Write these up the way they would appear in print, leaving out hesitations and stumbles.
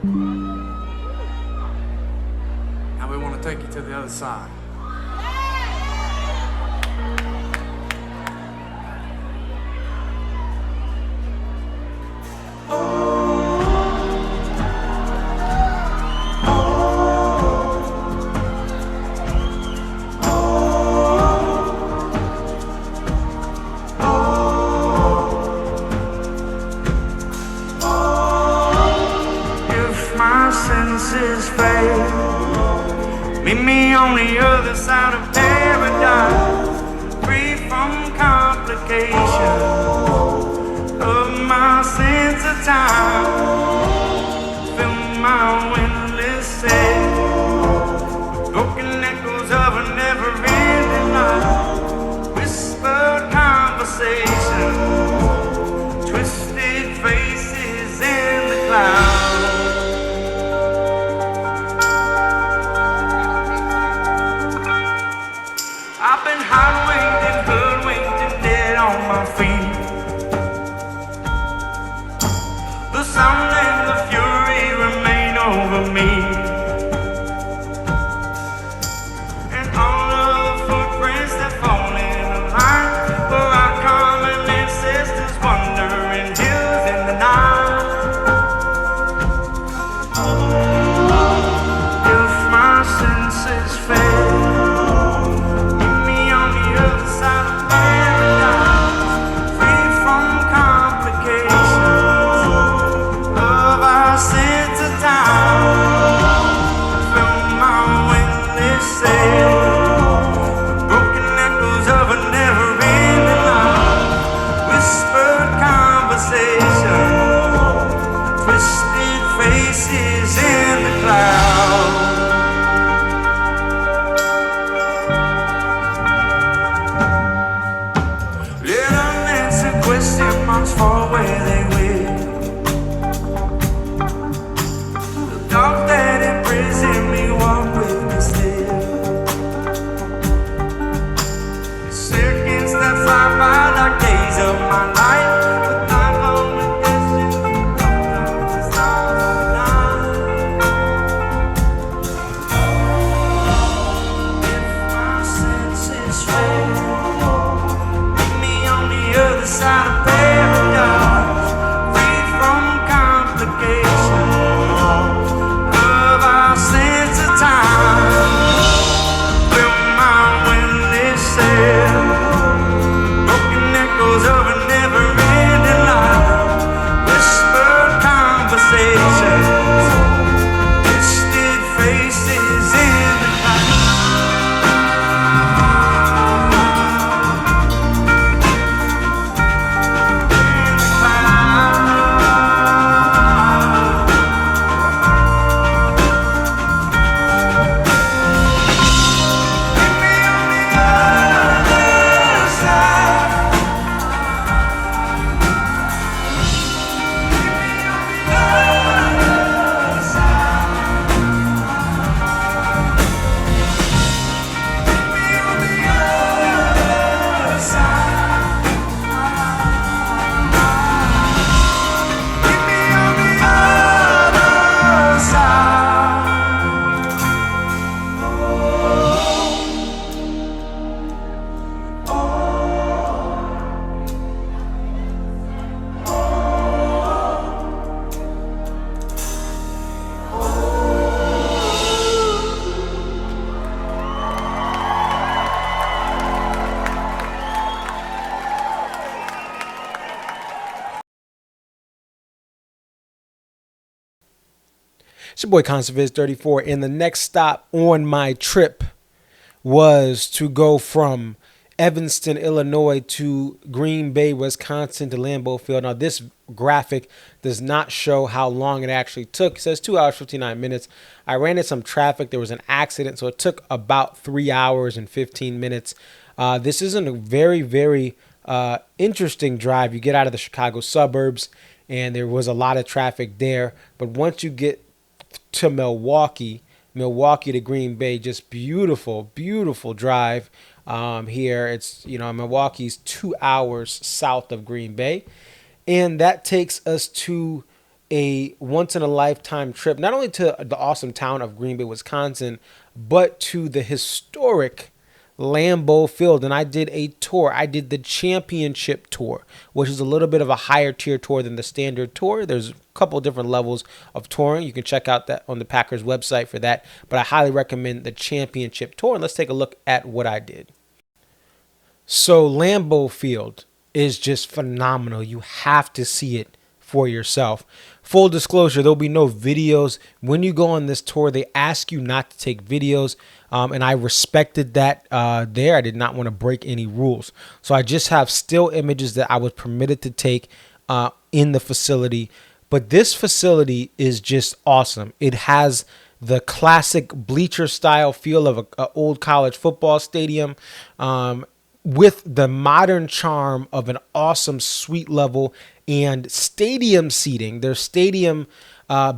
Now we want to take you to the other side. Senses fade. Meet me on the other side of paradise, free from complications of my sense of time. Fill my windless sail, broken echoes of a never-ending life, whispered conversations, twisted faces in the clouds. I've been hot-winged and hoodwinked and dead on my feet. The sound and the fury remain over me, and all of the footprints that fall in a line for our common ancestors wandering hills in the night. If my senses fail, twisted faces in the clouds. Let unanswered question marks fall where they will. The dark that imprisoned me walk with me still. The seconds that fly by like days of my life. Side of paradise, free from complications of our sense of time. Fill my windless sail, broken echoes of a never-ending life, whispered conversations, twisted faces in the clouds. It's your boy Conserviz34, and the next stop on my trip was to go from Evanston, Illinois to Green Bay, Wisconsin to Lambeau Field. Now, this graphic does not show how long it actually took. It says 2 hours, 59 minutes. I ran into some traffic. There was an accident, so it took about 3 hours and 15 minutes. This isn't a very, very interesting drive. You get out of the Chicago suburbs, and there was a lot of traffic there. But once you get to Milwaukee to Green Bay, just beautiful, beautiful drive here. It's, Milwaukee's 2 hours south of Green Bay. And that takes us to a once in a lifetime trip, not only to the awesome town of Green Bay, Wisconsin, but to the historic Lambeau Field. And I did a tour. I did the championship tour, which is a little bit of a higher tier tour than the standard tour. There's a couple different levels of touring. You can check out that on the Packers website for that. But I highly recommend the championship tour. And let's take a look at what I did. So Lambeau Field is just phenomenal. You have to see it for yourself. Full disclosure, there'll be no videos. When you go on this tour, they ask you not to take videos. And I respected that there. I did not want to break any rules. So I just have still images that I was permitted to take in the facility. But this facility is just awesome. It has the classic bleacher style feel of an old college football stadium, with the modern charm of an awesome suite level and stadium seating. There's stadium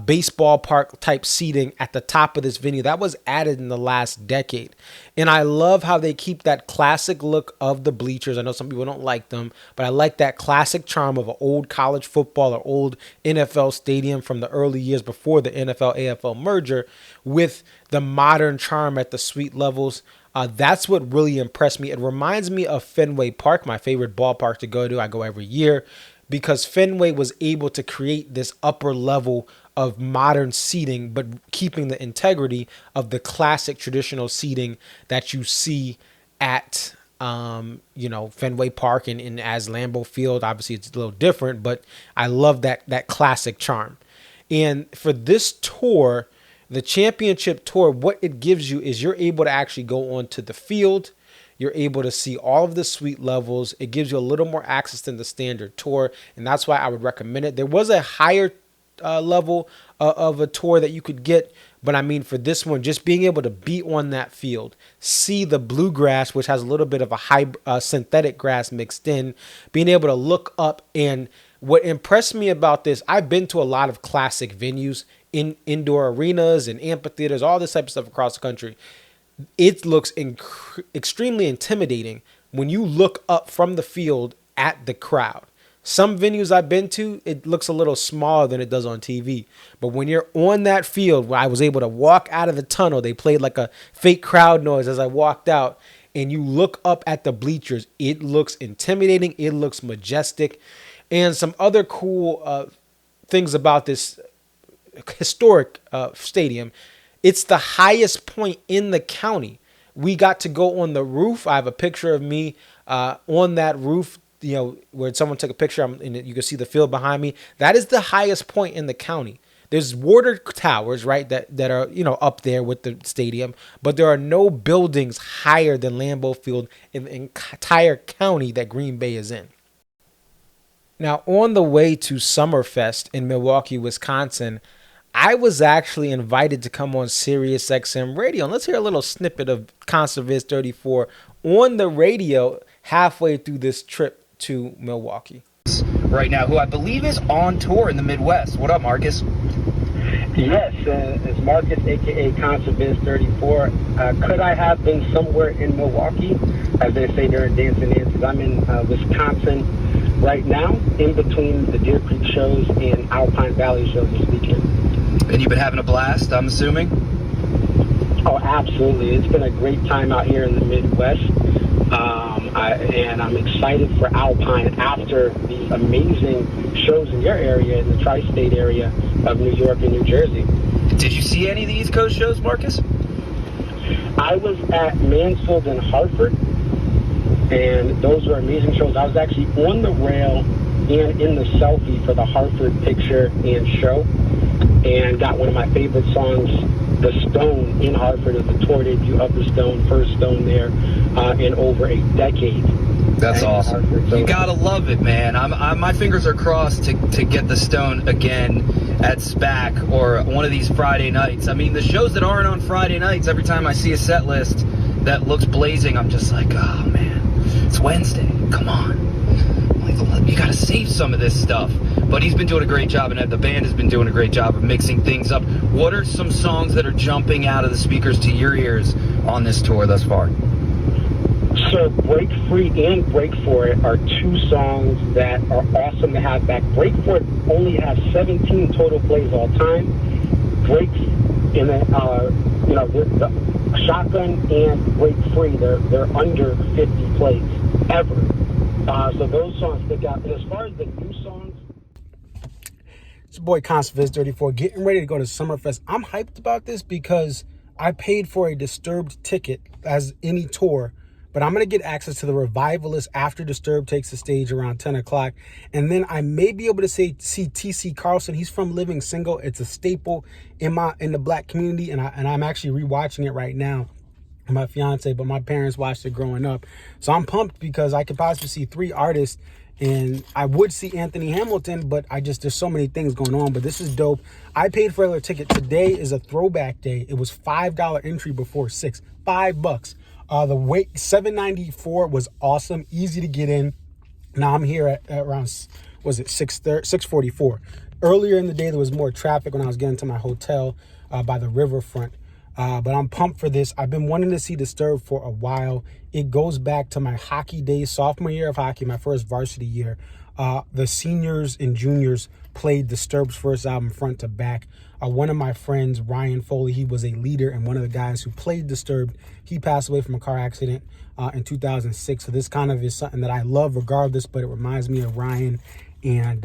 baseball park type seating at the top of this venue that was added in the last decade. And I love how they keep that classic look of the bleachers. I know some people don't like them, but I like that classic charm of an old college football or old NFL stadium from the early years before the NFL AFL merger, with the modern charm at the suite levels. That's what really impressed me. It reminds me of Fenway Park, my favorite ballpark to go to. I go every year because Fenway was able to create this upper level of modern seating, but keeping the integrity of the classic traditional seating that you see at, Fenway Park and as Lambeau Field. Obviously, it's a little different, but I love that classic charm. And for this tour, the championship tour, what it gives you is you're able to actually go onto the field. You're able to see all of the suite levels. It gives you a little more access than the standard tour, and that's why I would recommend it. There was a higher level of a tour that you could get, but I mean, for this one, just being able to be on that field, see the bluegrass, which has a little bit of a high synthetic grass mixed in, being able to look up. And what impressed me about this, I've been to a lot of classic venues, in indoor arenas and amphitheaters, all this type of stuff across the country. It looks extremely intimidating when you look up from the field at the crowd. Some venues I've been to, it looks a little smaller than it does on TV. But when you're on that field, where I was able to walk out of the tunnel, they played like a fake crowd noise as I walked out, and you look up at the bleachers, it looks intimidating. It looks majestic. And some other cool things about this historic stadium, it's the highest point in the county. We got to go on the roof. I have a picture of me on that roof, where someone took a picture, and you can see the field behind me. That is the highest point in the county. There's water towers, right, that are, up there with the stadium, but there are no buildings higher than Lambeau Field in the entire county that Green Bay is in. Now, on the way to Summerfest in Milwaukee, Wisconsin, I was actually invited to come on Sirius XM radio. And let's hear a little snippet of Concertviz 34 on the radio halfway through this trip to Milwaukee. Right now, who I believe is on tour in the Midwest. What up, Marcus? Yes, it's Marcus, a.k.a. Concertviz 34. Could I have been somewhere in Milwaukee, as they say during Dancing Nancy's? I'm in Wisconsin right now, in between the Deer Creek shows and Alpine Valley shows this weekend. And you've been having a blast, I'm assuming? Oh, absolutely. It's been a great time out here in the Midwest. And I'm excited for Alpine after the amazing shows in your area, in the tri-state area of New York and New Jersey. Did you see any of the East Coast shows, Marcus? I was at Mansfield and Hartford, and those were amazing shows. I was actually on the rail and in the selfie for the Hartford picture and show, and got one of my favorite songs, The Stone, in Hartford, as the tour debut of The Stone, first Stone there in over a decade. That's awesome. Hartford, so. You gotta love it, man. My fingers are crossed to get The Stone again at SPAC or one of these Friday nights. I mean, the shows that aren't on Friday nights, every time I see a set list that looks blazing, I'm just like, oh man, it's Wednesday. Come on. You gotta save some of this stuff. But he's been doing a great job, and the band has been doing a great job of mixing things up. What are some songs that are jumping out of the speakers to your ears on this tour thus far? So Break Free and Break For It are two songs that are awesome to have back. Break For It only has 17 total plays all time. Break in the Shotgun and Break Free, they're under 50 plays ever. So those songs stick out. And as far as the new songs, it's your boy Conceviz34 getting ready to go to Summerfest. I'm hyped about this because I paid for a Disturbed ticket as any tour, but I'm going to get access to the Revivalist after Disturbed takes the stage around 10 o'clock. And then I may be able to see T.C. Carlson. He's from Living Single. It's a staple in the black community, and I'm actually rewatching it right now. My fiance, but my parents watched it growing up. So I'm pumped because I could possibly see 3 artists, and I would see Anthony Hamilton, but there's so many things going on. But this is dope. I paid for a regular ticket. Today is a throwback day. It was $5 entry before $6. $5. The wait, $7.94 was awesome, easy to get in. Now I'm here at around, was it 6:44? Earlier in the day, there was more traffic when I was getting to my hotel by the riverfront. But I'm pumped for this. I've been wanting to see Disturbed for a while. It goes back to my hockey days, sophomore year of hockey, my first varsity year. The seniors and juniors played Disturbed's first album front to back. One of my friends, Ryan Foley, he was a leader and one of the guys who played Disturbed. He passed away from a car accident in 2006. So this kind of is something that I love regardless, but it reminds me of Ryan. And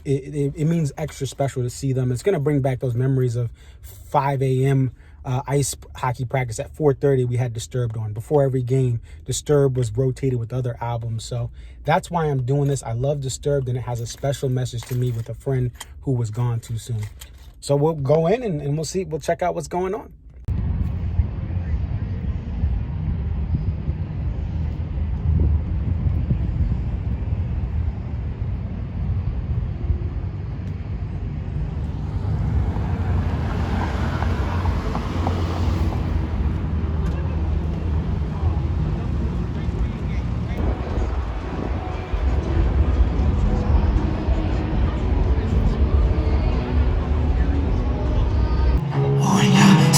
it means extra special to see them. It's going to bring back those memories of 5 a.m. Ice hockey practice. At 4:30 we had Disturbed on. Before every game, Disturbed was rotated with other albums. So that's why I'm doing this. I love Disturbed, and it has a special message to me with a friend who was gone too soon. So we'll go in and we'll check out what's going on. Oh yeah,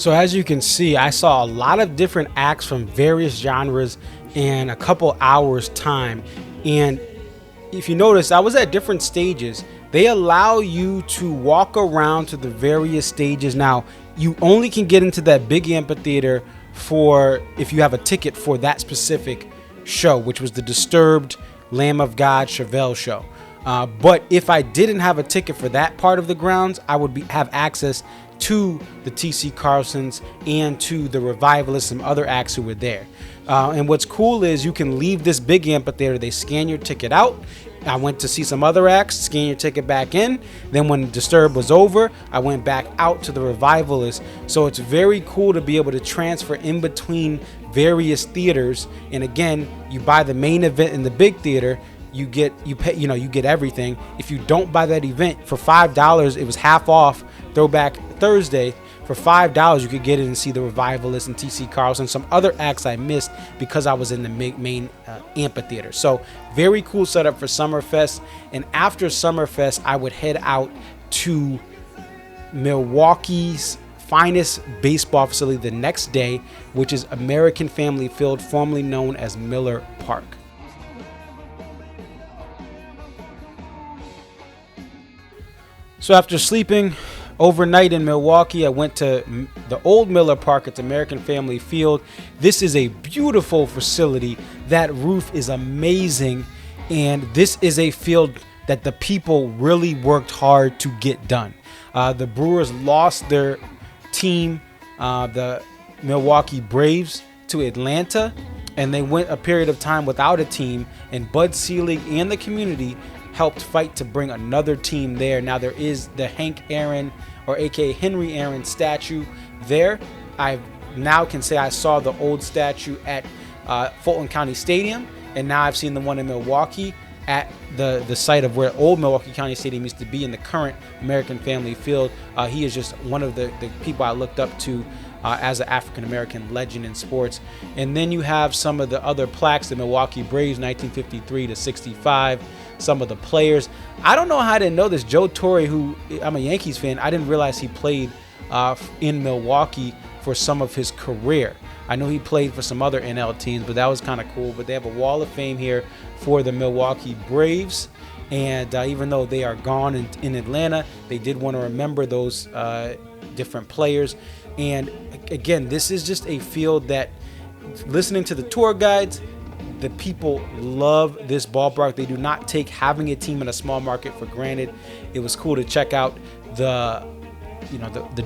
So as you can see, I saw a lot of different acts from various genres in a couple hours time. And if you notice, I was at different stages. They allow you to walk around to the various stages. Now, you only can get into that big amphitheater for if you have a ticket for that specific show, which was the Disturbed, Lamb of God, Chevelle show. But if I didn't have a ticket for that part of the grounds, I would have access to the T.C. Carlsons and to the Revivalists and other acts who were there. And what's cool is you can leave this big amphitheater. They scan your ticket out. I went to see some other acts, scan your ticket back in. Then when Disturbed was over, I went back out to the Revivalists. So it's very cool to be able to transfer in between various theaters. And again, you buy the main event in the big theater, you get everything. If you don't buy that event for $5, it was half off Throwback Thursday. For $5, you could get in and see the Revivalists and T.C. Carlson, some other acts I missed because I was in the main amphitheater. So very cool setup for Summerfest. And after Summerfest, I would head out to Milwaukee's finest baseball facility the next day, which is American Family Field, formerly known as Miller Park. So after sleeping overnight in Milwaukee, I went to the old Miller Park at American Family Field. This is a beautiful facility. That roof is amazing. And this is a field that the people really worked hard to get done. The Brewers lost their team, the Milwaukee Braves, to Atlanta. And they went a period of time without a team. And Bud Selig and the community helped fight to bring another team there. Now there is the Hank Aaron, or aka Henry Aaron statue there. I now can say I saw the old statue at Fulton County Stadium, and now I've seen the one in Milwaukee at the site of where old Milwaukee County Stadium used to be in the current American Family Field. He is just one of the people I looked up to as an African-American legend in sports. And then you have some of the other plaques, the Milwaukee Braves 1953 to 65, some of the players. I don't know how I didn't know this. Joe Torre, who I'm a Yankees fan, I didn't realize he played in Milwaukee for some of his career. I know he played for some other NL teams, but that was kind of cool. But they have a wall of fame here for the Milwaukee Braves. And even though they are gone in Atlanta, they did want to remember those different players. And again, this is just a field that, listening to the tour guides, the people love this ballpark. They do not take having a team in a small market for granted. It was cool to check out the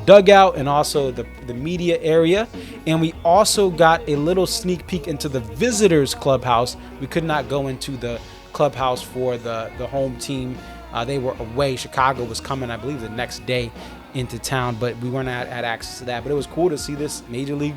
dugout and also the media area. And we also got a little sneak peek into the visitors clubhouse. We could not go into the clubhouse for the home team. They were away. Chicago was coming, I believe, the next day into town, but we weren't at access to that. But it was cool to see this major league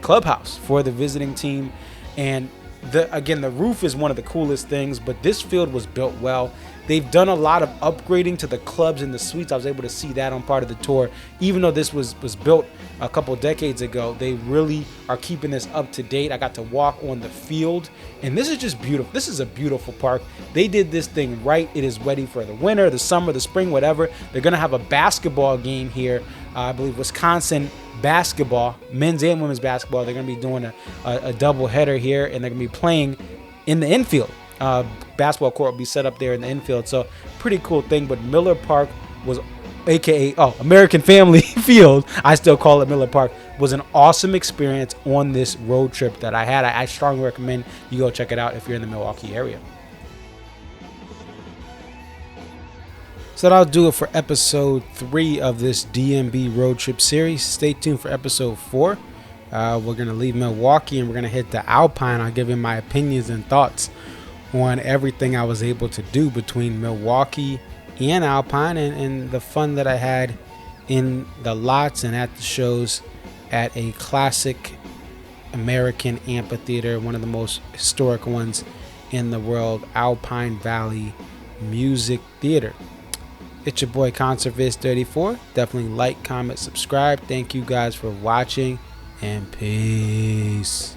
clubhouse for the visiting team. And the roof is one of the coolest things, but this field was built well. They've done a lot of upgrading to the clubs and the suites. I was able to see that on part of the tour. Even though this was built a couple decades ago, they really are keeping this up to date. I got to walk on the field, and this is just beautiful. This is a beautiful park. They did this thing right. It is ready for the winter, the summer, the spring, whatever. They're going to have a basketball game here. I believe Wisconsin basketball, men's and women's basketball. They're going to be doing a double header here, and they're going to be playing in the infield. Basketball court will be set up there in the infield. So pretty cool thing. But Miller Park was, aka American Family Field, I still call it Miller Park, was an awesome experience on this road trip that I had. I strongly recommend you go check it out if you're in the Milwaukee area. So that'll do it for episode 3 of this DMB road trip series. Stay tuned for episode 4. We're going to leave Milwaukee and we're going to hit the Alpine. I'll give you my opinions and thoughts on everything I was able to do between Milwaukee and Alpine, and the fun that I had in the lots and at the shows at a classic American amphitheater, one of the most historic ones in the world, Alpine Valley Music Theater. It's your boy Concertviz34. Definitely like, comment, subscribe. Thank you guys for watching, and peace.